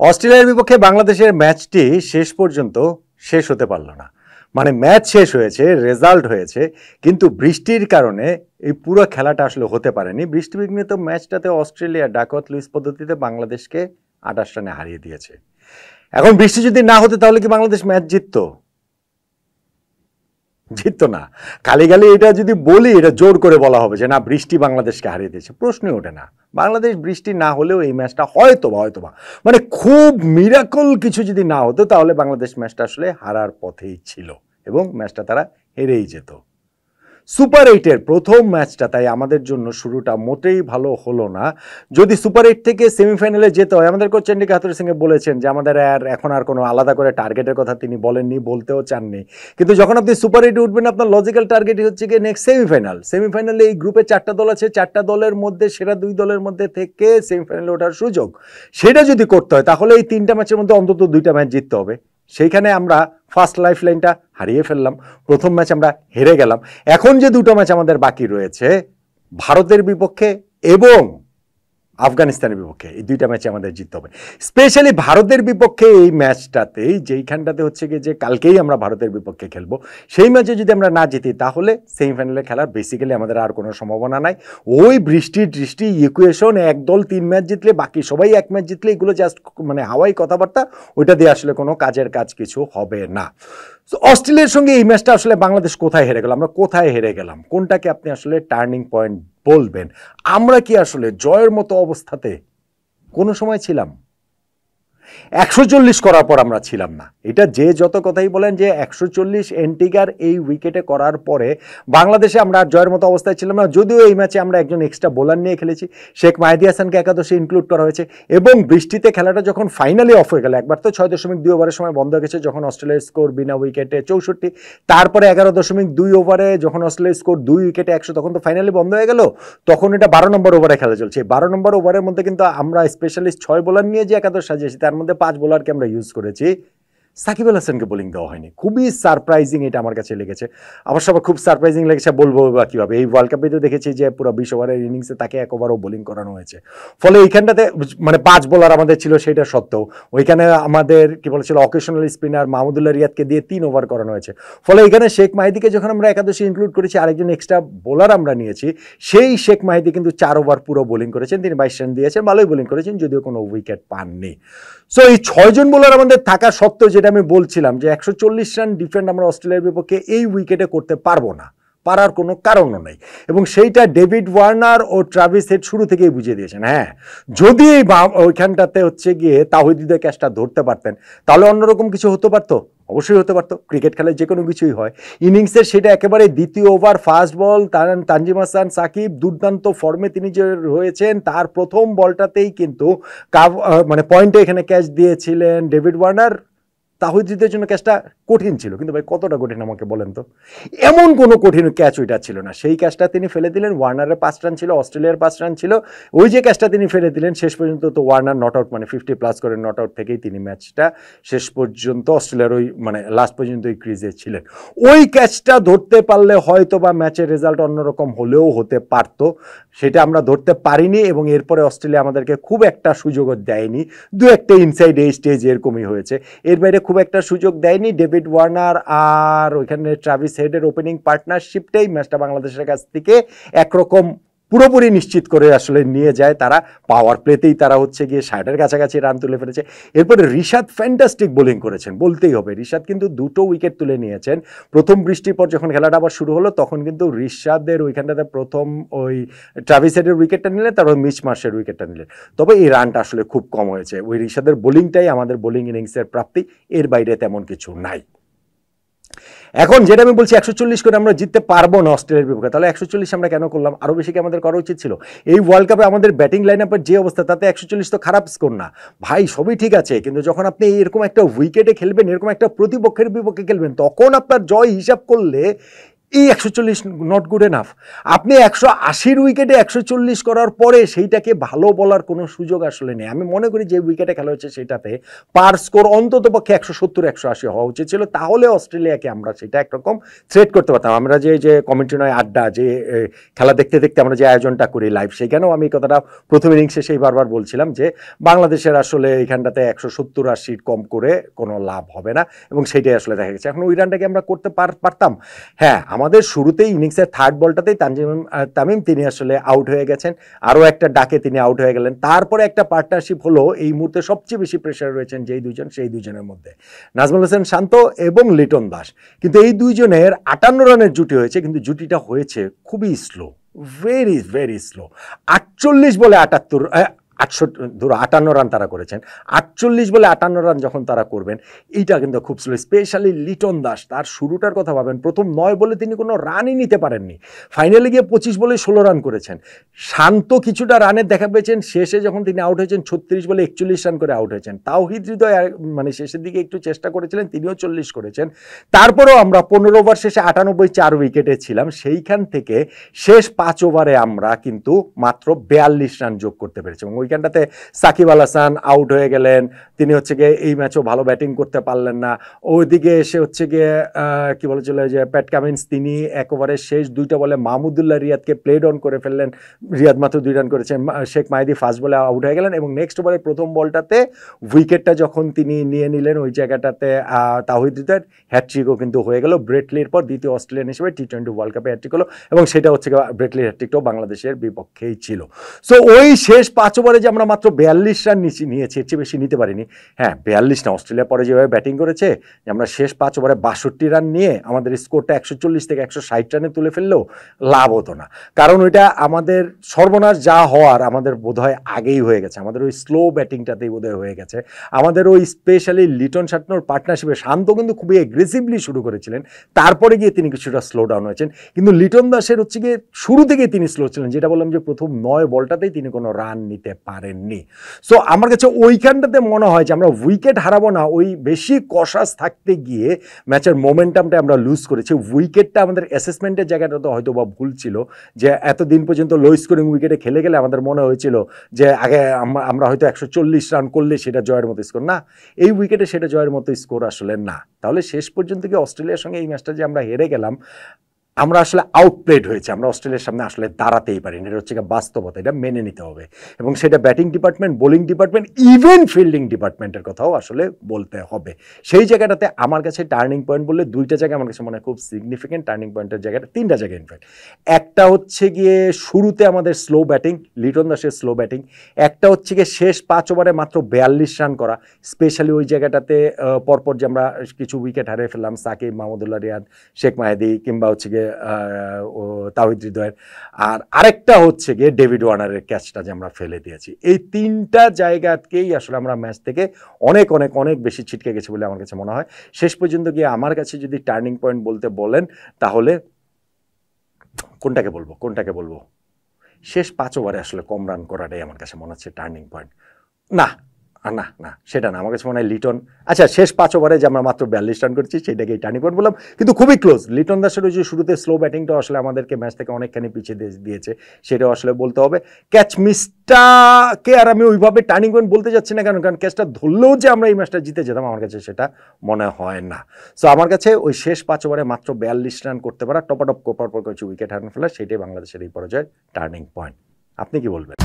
অস্ট্রেলিয়ার বিপক্ষে বাংলাদেশের ম্যাচটি শেষ পর্যন্ত শেষ হতে পারল না। মানে ম্যাচ শেষ হয়েছে, রেজাল্ট হয়েছে, কিন্তু বৃষ্টির কারণে এই পুরো খেলাটা আসলে হতে পারেনি। বৃষ্টিবিঘ্নিত ম্যাচটাতে অস্ট্রেলিয়া ডাকওয়ার্থ লুইস পদ্ধতিতে বাংলাদেশকে 28 রানে হারিয়ে দিয়েছে। এখন বৃষ্টি যদি না হতো তাহলে কি বাংলাদেশ ম্যাচ জিততো? জিততো না। খালি খালি এটা যদি বলি, এটা জোর করে বলা হবে যে না বৃষ্টি বাংলাদেশকে হারিয়ে দিয়েছে, প্রশ্নই ওঠে না। বাংলাদেশ বৃষ্টি না হলেও এই ম্যাচটা হয়তোবা মানে খুব মিরাকল কিছু যদি না হতো তাহলে বাংলাদেশ ম্যাচটা আসলে হারার পথেই ছিল এবং ম্যাচটা তারা হেরেই যেত। সুপার 8-এর প্রথম ম্যাচটা তাই আমাদের জন্য শুরুটা মোটেই ভালো হলো না। যদি সুপার 8 থেকে সেমিফাইনালে যেতে হয়, আমাদের কোচ চন্ডিকা হাথুরুসিংহে বলেছেন যে আমাদের এখন আর কোনো আলাদা করে টার্গেটের কথা তিনি বলেননি, বলতেও চাননি। কিন্তু যখন আপনি সুপার 8-এ উঠবেন আপনার লজিক্যাল টার্গেটই হচ্ছে গিয়ে নেক্সট সেমিফাইনাল। সেমিফাইনালে এই গ্রুপে 4টা দল আছে, 4টা দলের মধ্যে সেরা 2 দলের মধ্যে থেকে সেমিফাইনালে ওঠার সুযোগ, সেটা যদি করতে হয় তাহলে এই 3টা ম্যাচের মধ্যে অন্তত 2টা ম্যাচ জিততে হবে। সেইখানে আমরা ফার্স্ট লাইফ লাইনটা হারিয়ে ফেললাম, প্রথম ম্যাচ আমরা হেরে গেলাম। এখন যে 2টো ম্যাচ আমাদের বাকি রয়েছে, ভারতের বিপক্ষে এবং আফগানিস্তানের বিপক্ষে, এই 2টা ম্যাচে আমাদের জিততে হবে। স্পেশালি ভারতের বিপক্ষে এই ম্যাচটাতেই, যেইখানটাতে হচ্ছে গিয়ে যে কালকেই আমরা ভারতের বিপক্ষে খেলবো, সেই ম্যাচে যদি আমরা না জিতি তাহলে সেমিফাইনালে খেলার বেসিক্যালি আমাদের আর কোনো সম্ভাবনা নাই। ওই বৃষ্টি ইকুয়েশন, এক দল 3 ম্যাচ জিতলে বাকি সবাই 1 ম্যাচ জিতলে, এগুলো জাস্ট মানে হাওয়াই কথাবার্তা, ওইটা দিয়ে আসলে কোনো কাজের কাজ কিছু হবে না। অস্ট্রেলিয়ার সঙ্গে এই ম্যাচটা আসলে বাংলাদেশ কোথায় হেরে গেল, আমরা কোথায় হেরে গেলাম, কোনটাকে আপনি আসলে টার্নিং পয়েন্ট বলবেন? আমরা কি আসলে জয়ের মতো অবস্থাতে কোনো সময় ছিলাম? 140 করার পর আমরা ছিলাম না। এটা যে যত কথাই বলেন যে 140 এন্টিগার এই উইকেটে করার পরে বাংলাদেশে আমরা আর জয়ের মতো অবস্থায় ছিলাম না। যদিও এই ম্যাচে আমরা একজন এক্সট্রা বোলার নিয়ে খেলেছি, শেখ মাহেদী হাসানকে একাদশে ইনক্লুড করা হয়েছে, এবং বৃষ্টিতে খেলাটা যখন ফাইনালি অফ হয়ে গেল, একবার তো 6.2 ওভারের সময় বন্ধ হয়ে গেছে যখন অস্ট্রেলিয়ার স্কোর বিনা উইকেটে 64, তারপরে 11.2 ওভারে যখন অস্ট্রেলিয়ার স্কোর 2 উইকেটে 100, তখন তো ফাইনালি বন্ধ হয়ে গেল। তখন এটা 12 নম্বর ওভারে খেলা চলছে। 12 নম্বর ওভারের মধ্যে কিন্তু আমরা স্পেশালিস্ট 6 বোলার নিয়ে যে একাদশ সাজিয়েছি, তার মধ্যে 5 বোলারকে আমরা ইউজ করেছি, সাকিব আল হাসানকে বোলিং দেওয়া হয়নি। খুবই সারপ্রাইজিং এটা আমার কাছে লেগেছে। আমার সবার খুব সারপ্রাইজিং লেগেছে, বলবো বা কীভাবে। এই ওয়ার্ল্ড কাপে তো দেখেছি যে পুরো 20 ওভারের ইনিংসে তাকে 1 ওভারও বোলিং করানো হয়েছে। ফলে এইখানটাতে মানে 5 বোলার আমাদের ছিল, সেটা সত্ত্বেও ওইখানে আমাদের কি বলেছিল অকেশনাল স্পিনার মাহমুদুল্লাহ রিয়াদকে দিয়ে 3 ওভার করানো হয়েছে। ফলে এখানে শেখ মাহিদিকে যখন আমরা একাদশে ইনক্লুড করেছি, আরেকজন এক্সট্রা বোলার আমরা নিয়েছি, সেই শেখ মাহিদি কিন্তু 4 ওভার পুরো বোলিং করেছেন, তিনি 22 রান দিয়েছেন, ভালোই বোলিং করেছেন, যদিও কোনো উইকেট পাননি। সো এই 6 জন বোলার আমাদের থাকা সত্ত্বেও যেটা আমি বলছিলাম যে 140 রান ডিফেন্ড আমরা অস্ট্রেলিয়ার বিপক্ষে এই উইকেটে করতে পারবো না, পারার কোনো কারণও নেই, এবং সেইটা ডেভিড ওয়ার্নার ও ট্রাভিস হেড শুরু থেকেই বুঝিয়ে দিয়েছেন। হ্যাঁ, যদি ওইখানটাতে হচ্ছে গিয়ে তাওহিদের ক্যাচটা ধরতে পারতেন তাহলে অন্যরকম কিছু হতে পারতো, অবশ্যই হতে পারতো। ক্রিকেট খেলায় যে কোনো কিছুই হয়। ইনিংসের সেটা একেবারে দ্বিতীয় ওভার ফার্স্ট বল, তানজিম হাসান সাকিব দুর্দান্ত ফর্মে তিনি যে রয়েছেন, তার প্রথম বলটাতেই কিন্তু মানে পয়েন্টে এখানে ক্যাচ দিয়েছিলেন ডেভিড ওয়ার্নার। তাহিদের জন্য ক্যাচটা কঠিন ছিল, কিন্তু ভাই কতটা কঠিন আমাকে বলেন তো? এমন কোনো কঠিন ক্যাচ ওইটা ছিল না। সেই ক্যাচটা তিনি ফেলে দিলেন, ওয়ার্নারের 5 রান ছিল, অস্ট্রেলিয়ার 5 রান ছিল। ওই যে ক্যাচটা তিনি ফেলে দিলেন, শেষ পর্যন্ত তো ওয়ার্নার নট আউট, মানে 50+ করে নট আউট থেকেই তিনি ম্যাচটা শেষ পর্যন্ত অস্ট্রেলিয়ার ওই মানে লাস্ট পর্যন্ত ওই ক্রিজে ছিলেন। ওই ক্যাচটা ধরতে পারলে হয়তো বা ম্যাচের রেজাল্ট অন্যরকম হলেও হতে পারত, সেটা আমরা ধরতে পারিনি, এবং এরপরে অস্ট্রেলিয়া আমাদেরকে খুব একটা সুযোগও দেয়নি। 2-1টা ইনসাইড এই স্টেজ এরকমই হয়েছে, এর বাইরে খুব একটা সুযোগ দেয়নি। ডেভিড ওয়ার্নার আর ওইখানে ট্রাভিস হেডের ওপেনিং পার্টনারশিপটাই ম্যাচটা বাংলাদেশের কাছ থেকে একরকম পুরোপুরি নিশ্চিত করে আসলে নিয়ে যায় তারা। পাওয়ার প্লেতেই তারা হচ্ছে গিয়ে 60-এর কাছাকাছি রান তুলে ফেলেছে। এরপরে রিশাদ ফ্যান্টাস্টিক বোলিং করেছেন, বলতেই হবে। রিশাদ কিন্তু 2টো উইকেট তুলে নিয়েছেন। প্রথম বৃষ্টির পর যখন খেলাটা আবার শুরু হলো, তখন কিন্তু রিশাদের ওইখানটাতে প্রথম ওই ট্রাভিস হেডের উইকেটটা নিলেন, তারপর মিচ মার্শের উইকেটটা নিলেন। তবে এই রানটা আসলে খুব কম হয়েছে। ওই রিশাদের বোলিংটাই আমাদের বোলিং ইনিংসের প্রাপ্তি, এর বাইরে তেমন কিছু নাই। এখন যেটা আমি বলছি 140 করে আমরা জিততে পারবো না অস্ট্রেলিয়ার বিপক্ষে, তাহলে 140 আমরা কেন করলাম? আরও বেশি কি আমাদের করা উচিত ছিল? এই ওয়ার্ল্ড কাপে আমাদের ব্যাটিং লাইন আপের যে অবস্থা, তাতে 140 তো খারাপ স্কোর না ভাই, সবই ঠিক আছে। কিন্তু যখন আপনি এরকম একটা উইকেটে খেলবেন, এরকম একটা প্রতিপক্ষের বিপক্ষে খেলবেন, তখন আপনার জয় হিসাব করলে এই 140 নট গুড এনাফ। আপনি 180 উইকেটে 140 করার পরে সেইটাকে ভালো বলার কোনো সুযোগ আসলে নেই। আমি মনে করি যে উইকেটে খেলা হচ্ছে সেটাতে পার স্কোর অন্তত পক্ষে 170-180 হওয়া উচিত ছিল, তাহলে অস্ট্রেলিয়াকে আমরা সেটা একরকম থ্রেট করতে পারতাম। আমরা যে কমেন্ট্রি নয় আড্ডা, যে খেলা দেখতে দেখতে আমরা যে আয়োজনটা করি লাইভ, সেখানেও আমি কথাটা প্রথম ইনিংস শেষেই বারবার বলছিলাম যে বাংলাদেশের আসলে এইখানটাতে 170-80 কম করে কোনো লাভ হবে না, এবং সেইটাই আসলে দেখা গেছে। এখন ওই রানটাকে আমরা করতে পারতাম। হ্যাঁ, আমাদের শুরুতেই ইনিংসের থার্ড বলটাতেই তামিম তিনি আসলে আউট হয়ে গেছেন, আরও একটা ডাকে তিনি আউট হয়ে গেলেন। তারপরে একটা পার্টনারশিপ হলো, এই মুহূর্তে সবচেয়ে বেশি প্রেশার রয়েছেন যেই দুজন, সেই দুজনের মধ্যে নাজমুল হোসেন শান্ত এবং লিটন দাস। কিন্তু এই দুইজনের 58 রানের জুটি হয়েছে, কিন্তু জুটিটা হয়েছে খুবই স্লো, ভেরি ভেরি স্লো। 48 বলে 58 রান তারা করেছেন। 48 বলে 58 রান যখন তারা করবেন, এইটা কিন্তু খুব স্লো। স্পেশালি লিটন দাস, তার শুরুটার কথা ভাবেন, প্রথম 9 বলে তিনি কোনো রানই নিতে পারেননি, ফাইনালে গিয়ে 25 বলে 16 রান করেছেন। শান্ত কিছুটা রানের দেখা পেয়েছেন, শেষে যখন তিনি আউট হয়েছেন 36 বলে 41 রান করে আউট হয়েছেন। তাওহিদ হৃদয় মানে শেষের দিকে একটু চেষ্টা করেছিলেন, তিনিও 40 করেছেন। তারপরেও আমরা 15 ওভার শেষে 98 4 উইকেটে ছিলাম, সেইখান থেকে শেষ 5 ওভারে আমরা কিন্তু মাত্র 42 রান যোগ করতে পেরেছি। এবং ওইখানটাতে সাকিব আল হাসান আউট হয়ে গেলেন, তিনি হচ্ছে গিয়ে এই ম্যাচও ভালো ব্যাটিং করতে পারলেন না। ওইদিকে এসে হচ্ছে গিয়ে কি বলেছিল যে প্যাট কামিন্স, তিনি এক ওভারের শেষ 2টা বলে মাহমুদুল্লাহ রিয়াদকে প্লেড অন করে ফেললেন, রিয়াদ মাত্র 2 রান করেছেন। শেখ মাহিদি ফার্স্ট বলে আউট হয়ে গেলেন, এবং নেক্সট ওভারের প্রথম বলটাতে উইকেটটা যখন তিনি নিয়ে নিলেন, ওই জায়গাটাতে তাওহিদ হৃদয়ের হ্যাটট্রিকও কিন্তু হয়ে গেল। ব্রেটলির পর দ্বিতীয় অস্ট্রেলিয়ান হিসেবে টি-20 ওয়ার্ল্ড কাপে হ্যাটট্রিক হলো, এবং সেটা হচ্ছে ব্রেটলির হ্যাটট্রিকটাও বাংলাদেশের বিপক্ষেই ছিল। সো ওই শেষ 5 ওভারে যে আমরা মাত্র 42 রান নিয়েছি, এর চেয়ে বেশি নিতে পারিনি। হ্যাঁ, 42 না, অস্ট্রেলিয়া পরে যেভাবে ব্যাটিং করেছে, আমরা শেষ 5 ওভারে 62 রান নিয়ে আমাদের স্কোরটা 140 থেকে 160 রানে তুলে ফেললেও লাভ হতো না, কারণ ওইটা আমাদের সর্বনাশ যা হওয়ার আমাদের বোধহয় আগেই হয়ে গেছে। আমাদের ওই স্লো ব্যাটিংটাতেই বোধহয় হয়ে গেছে। আমাদের ওই স্পেশালি লিটন শান্তর পার্টনারশিপে, শান্ত কিন্তু খুবই এগ্রেসিভলি শুরু করেছিলেন, তারপরে গিয়ে তিনি কিছুটা স্লো ডাউন হয়েছেন। কিন্তু লিটন দাসের হচ্ছে গিয়ে শুরু থেকেই তিনি স্লো ছিলেন, যেটা বললাম যে প্রথম 9 বলটাতেই তিনি কোনো রান নিতে পারেননি। সো আমার কাছে ওইখানটাতে মনে হয় যে আমরা উইকেট হারাবো না, ওই বেশি কশাস থাকতে গিয়ে ম্যাচের মোমেন্টামটা আমরা লুজ করেছি। উইকেটটা আমাদের অ্যাসেসমেন্টের জায়গাটা তো হয়তো বা ভুল ছিল, যে এতদিন পর্যন্ত লো স্কোরিং উইকেটে খেলে গেলে আমাদের মনে হয়েছিল যে আগে আমরা হয়তো 140 রান করলে সেটা জয়ের মতো স্কোর না, এই উইকেটে সেটা জয়ের মতো স্কোর আসলে না। তাহলে শেষ পর্যন্ত কি অস্ট্রেলিয়ার সঙ্গে এই ম্যাচটা যে আমরা হেরে গেলাম, আমরা আসলে আউটপ্লেড হয়েছে, আমরা অস্ট্রেলিয়ার সামনে আসলে দাঁড়াতেই পারিনি। এটা হচ্ছে বাস্তবতা, এটা মেনে নিতে হবে, এবং সেটা batting department, bowling department, even fielding ডিপার্টমেন্টের কথাও আসলে বলতে হবে। সেই জায়গাটাতে আমার কাছে টার্নিং পয়েন্ট বললে 2টা জায়গা আমার কাছে মনে হয় খুব সিগনিফিকেন্ট টার্নিং পয়েন্টের জায়গাটা, 3টা জায়গা ইনফ্যাক্ট। একটা হচ্ছে গিয়ে শুরুতে আমাদের স্লো ব্যাটিং, লিটন দাসের স্লো ব্যাটিং। একটা হচ্ছে গিয়ে শেষ 5 ওভারে মাত্র 42 রান করা, স্পেশালি ওই জায়গাটাতে পরপর যে আমরা কিছু উইকেট হারিয়ে ফেললাম, সাকিব, মাহমুদুল্লাহ রিয়াদ, শেখ মাহিদি, কিংবা হচ্ছে গিয়ে তাওহিদ হৃদয়ের, আর আরেকটা হচ্ছে গিয়ে ডেভিড ওয়ার্নারের ক্যাচটা যে আমরা ফেলে দিয়েছি। এই 3টা জায়গাকেই আসলে আমরা ম্যাচ থেকে অনেক অনেক অনেক বেশি ছিটকে গেছি বলে আমার কাছে মনে হয়। শেষ পর্যন্ত গিয়ে আমার কাছে যদি টার্নিং পয়েন্ট বলতে বলেন, তাহলে কোনটাকে বলবো, শেষ 5 ওভারে আসলে কম রান করাটাই আমার কাছে মনে হচ্ছে টার্নিং পয়েন্ট। না না না, সেটা না, আমার কাছে মনে হয় লিটন, আচ্ছা শেষ 5 ওভারে যে আমরা মাত্র 42 রান করেছি সেটাকেই টার্নিং পয়েন্ট বললাম, কিন্তু খুবই ক্লোজ। লিটন দাসের ওই যে শুরুতে স্লো ব্যাটিংটা আসলে আমাদেরকে ম্যাচ থেকে অনেকখানি পিছিয়ে দিয়েছে, সেটাও আসলে বলতে হবে। ক্যাচ মিসটাকে আর আমি ওইভাবে টার্নিং পয়েন্ট বলতে যাচ্ছি না, কারণ ক্যাচটা ধরলেও যে আমরা এই ম্যাচটা জিতে যেতাম, আমার কাছে সেটা মনে হয় না। সো আমার কাছে ওই শেষ 5 ওভারে মাত্র 42 রান করতে পারা, টপাটপ কোপার পর কিছু উইকেট হারানো ফেলা, সেটাই বাংলাদেশের এই পর্যায়ে টার্নিং পয়েন্ট। আপনি কি বলবেন?